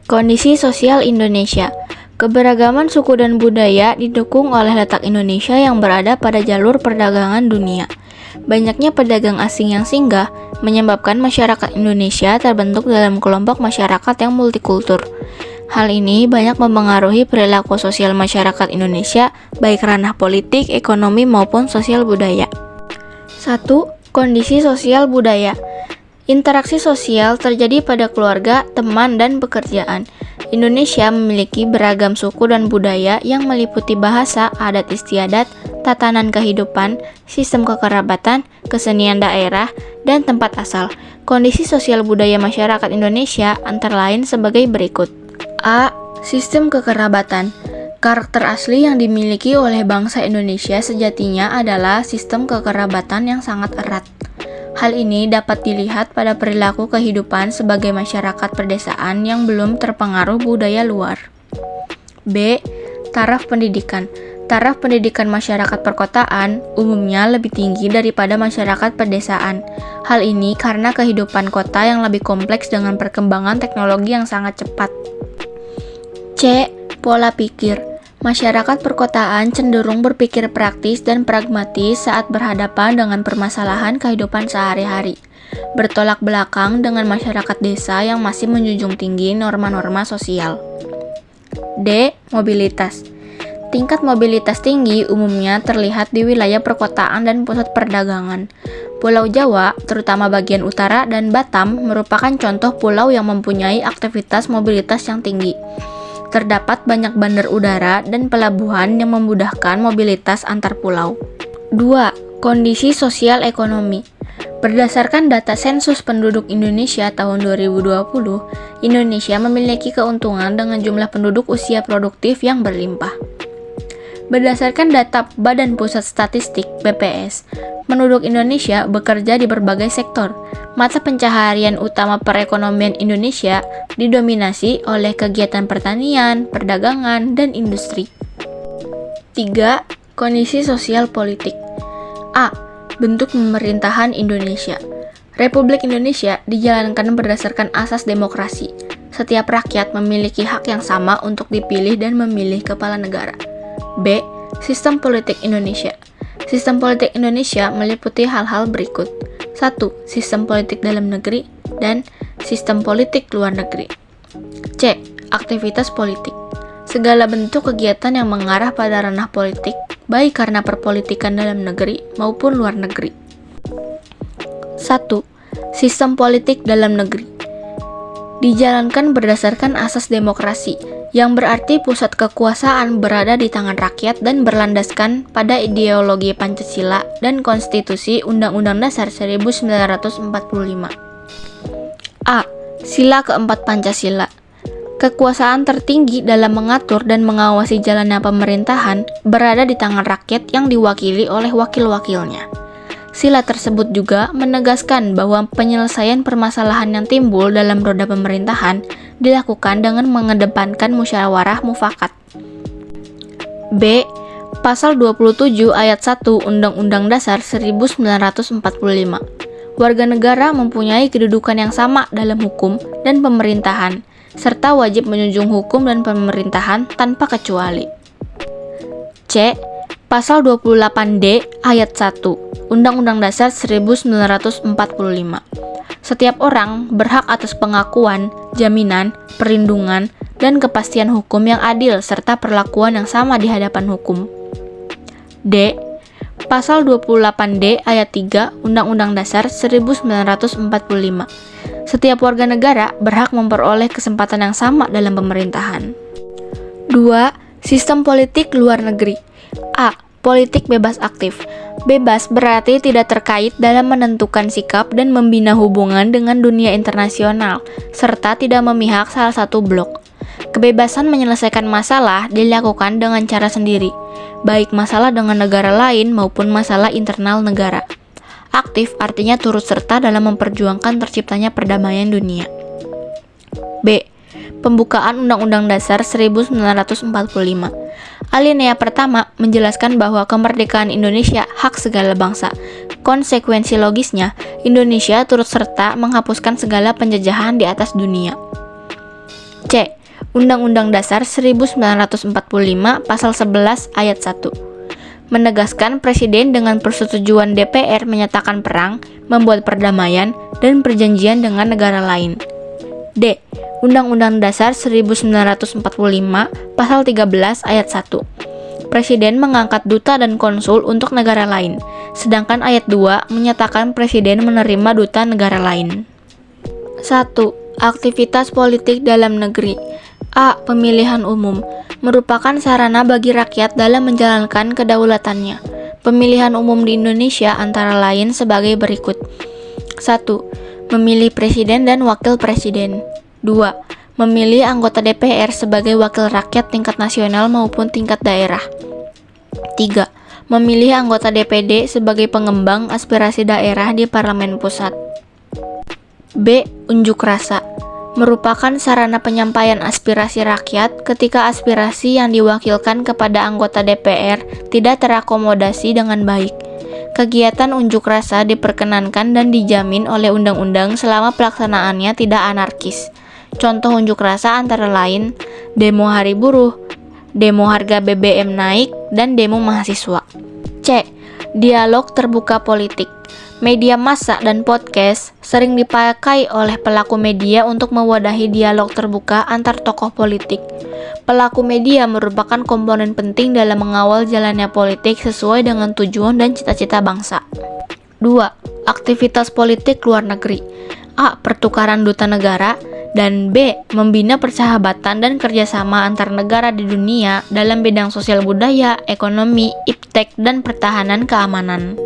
Kondisi sosial Indonesia. Keberagaman suku dan budaya didukung oleh letak Indonesia yang berada pada jalur perdagangan dunia. Banyaknya pedagang asing yang singgah menyebabkan masyarakat Indonesia terbentuk dalam kelompok masyarakat yang multikultur. Hal ini banyak mempengaruhi perilaku sosial masyarakat Indonesia, baik ranah politik, ekonomi, maupun sosial budaya. 1. Kondisi sosial budaya. Interaksi sosial terjadi pada keluarga, teman, dan pekerjaan. Indonesia memiliki beragam suku dan budaya yang meliputi bahasa, adat istiadat, tatanan kehidupan, sistem kekerabatan, kesenian daerah, dan tempat asal. Kondisi sosial budaya masyarakat Indonesia antara lain sebagai berikut. A. Sistem kekerabatan. Karakter asli yang dimiliki oleh bangsa Indonesia sejatinya adalah sistem kekerabatan yang sangat erat. Hal ini dapat dilihat pada perilaku kehidupan sebagai masyarakat pedesaan yang belum terpengaruh budaya luar. B. Taraf pendidikan. Taraf pendidikan masyarakat perkotaan umumnya lebih tinggi daripada masyarakat pedesaan. Hal ini karena kehidupan kota yang lebih kompleks dengan perkembangan teknologi yang sangat cepat. C. Pola pikir. Masyarakat perkotaan cenderung berpikir praktis dan pragmatis saat berhadapan dengan permasalahan kehidupan sehari-hari, bertolak belakang dengan masyarakat desa yang masih menjunjung tinggi norma-norma sosial. D. Mobilitas. Tingkat mobilitas tinggi umumnya terlihat di wilayah perkotaan dan pusat perdagangan. Pulau Jawa, terutama bagian utara, dan Batam merupakan contoh pulau yang mempunyai aktivitas mobilitas yang tinggi. Terdapat banyak bandar udara dan pelabuhan yang memudahkan mobilitas antar pulau. 2. Kondisi sosial ekonomi. Berdasarkan data sensus penduduk Indonesia tahun 2020, Indonesia memiliki keuntungan dengan jumlah penduduk usia produktif yang berlimpah. Berdasarkan data Badan Pusat Statistik (BPS), penduduk Indonesia bekerja di berbagai sektor. Mata pencaharian utama perekonomian Indonesia didominasi oleh kegiatan pertanian, perdagangan, dan industri. 3. Kondisi sosial politik. A. Bentuk pemerintahan Indonesia. Republik Indonesia dijalankan berdasarkan asas demokrasi. Setiap rakyat memiliki hak yang sama untuk dipilih dan memilih kepala negara. B. Sistem politik Indonesia. Sistem politik Indonesia meliputi hal-hal berikut. 1. Sistem politik dalam negeri dan sistem politik luar negeri. C. Aktivitas politik. Segala bentuk kegiatan yang mengarah pada ranah politik, baik karena perpolitikan dalam negeri maupun luar negeri. 1. Sistem politik dalam negeri. Dijalankan berdasarkan asas demokrasi, yang berarti pusat kekuasaan berada di tangan rakyat dan berlandaskan pada ideologi Pancasila dan Konstitusi Undang-Undang Dasar 1945. A. Sila keempat Pancasila. Kekuasaan tertinggi dalam mengatur dan mengawasi jalannya pemerintahan berada di tangan rakyat yang diwakili oleh wakil-wakilnya. Sila tersebut juga menegaskan bahwa penyelesaian permasalahan yang timbul dalam roda pemerintahan dilakukan dengan mengedepankan musyawarah mufakat. B. Pasal 27 ayat 1 Undang-Undang Dasar 1945. Warga negara mempunyai kedudukan yang sama dalam hukum dan pemerintahan, serta wajib menjunjung hukum dan pemerintahan tanpa kecuali. C. Pasal 28D ayat 1 Undang-Undang Dasar 1945. Setiap orang berhak atas pengakuan, jaminan, perlindungan, dan kepastian hukum yang adil serta perlakuan yang sama di hadapan hukum. D. Pasal 28D ayat 3 Undang-Undang Dasar 1945. Setiap warga negara berhak memperoleh kesempatan yang sama dalam pemerintahan. 2. Sistem politik luar negeri. A. Politik bebas aktif. Bebas berarti tidak terkait dalam menentukan sikap dan membina hubungan dengan dunia internasional, serta tidak memihak salah satu blok. Kebebasan menyelesaikan masalah dilakukan dengan cara sendiri, baik masalah dengan negara lain maupun masalah internal negara. Aktif artinya turut serta dalam memperjuangkan terciptanya perdamaian dunia. B. Pembukaan Undang-Undang Dasar 1945. Alinea pertama menjelaskan bahwa kemerdekaan Indonesia hak segala bangsa. Konsekuensi logisnya, Indonesia turut serta menghapuskan segala penjajahan di atas dunia. C. Undang-Undang Dasar 1945 Pasal 11 Ayat 1 menegaskan Presiden dengan persetujuan DPR menyatakan perang, membuat perdamaian, dan perjanjian dengan negara lain. D. Undang-Undang Dasar 1945 Pasal 13 Ayat 1 Presiden mengangkat duta dan konsul untuk negara lain, sedangkan ayat 2 menyatakan Presiden menerima duta negara lain. 1. Aktivitas politik dalam negeri. A. Pemilihan umum merupakan sarana bagi rakyat dalam menjalankan kedaulatannya. Pemilihan umum di Indonesia antara lain sebagai berikut. 1. Memilih presiden dan wakil presiden. 2. Memilih anggota DPR sebagai wakil rakyat tingkat nasional maupun tingkat daerah. 3. Memilih anggota DPD sebagai pengembang aspirasi daerah di parlemen pusat. B. Unjuk rasa merupakan sarana penyampaian aspirasi rakyat ketika aspirasi yang diwakilkan kepada anggota DPR tidak terakomodasi dengan baik. Kegiatan unjuk rasa diperkenankan dan dijamin oleh undang-undang selama pelaksanaannya tidak anarkis. Contoh unjuk rasa antara lain demo hari buruh, demo harga BBM naik, dan demo mahasiswa. C. Dialog terbuka politik. Media massa dan podcast sering dipakai oleh pelaku media untuk mewadahi dialog terbuka antar tokoh politik. Pelaku media merupakan komponen penting dalam mengawal jalannya politik sesuai dengan tujuan dan cita-cita bangsa. 2. Aktivitas politik luar negeri. A. Pertukaran duta negara, dan B. Membina persahabatan dan kerjasama antar negara di dunia dalam bidang sosial budaya, ekonomi, iptek, dan pertahanan keamanan.